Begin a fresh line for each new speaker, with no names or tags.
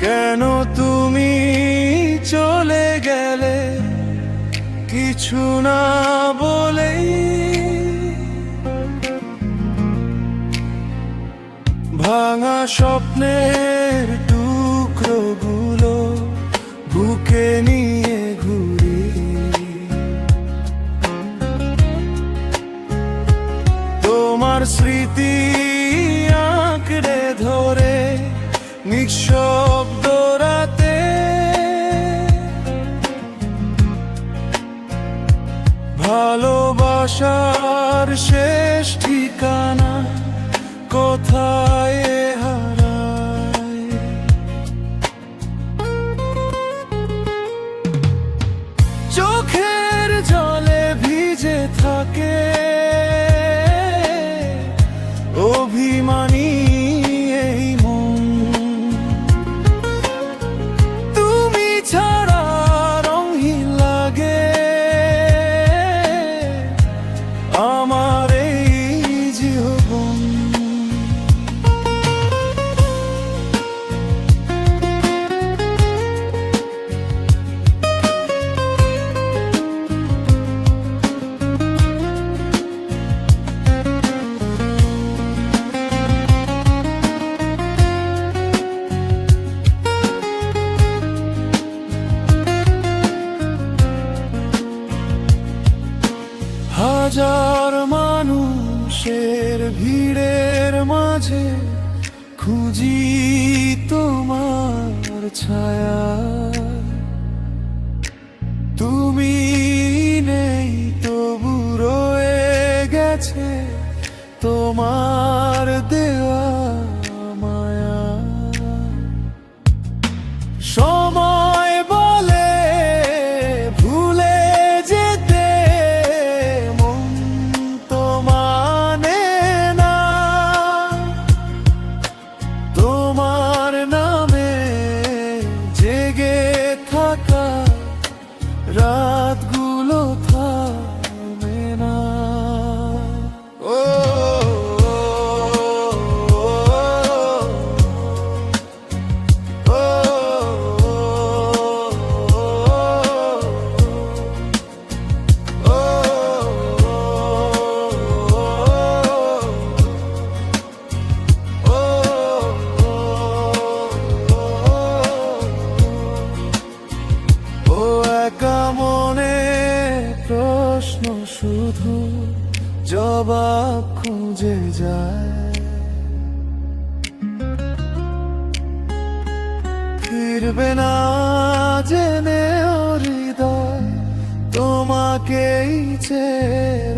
কেন তুমি চলে গেলে কিছু না বলেই? ভাঙা স্বপ্নের টুকরোগুলো বুকে নিয়ে ঘুরি, তোমার স্মৃতি আঁকড়ে ধরে নিঃশব্দ রাতে। ভালোবাসার শেষ ঠিকানা কোথায় হারায়? চোখের জলে ভিজে থাকে অভিমানী এই মন, তুমি ছাড়া রঙহীন লাগে আমার এই জীবন। হাজার মানুষের ভিড়ের মাঝে খুঁজি তোমার ছায়া, তুমি নেই তবু রয়ে গেছে তোমার দেওয়া মায়া। সময় বলে ভুলে যেতে মন তো মানে না, তোমার নামে জেগে থাকা রাতগুলো থামে না। ও মনে প্রশ্ন শুধু জবাব খুঁজে যায়, ফিরবে না জেনে হৃদয় তোমাকেই চেয়ে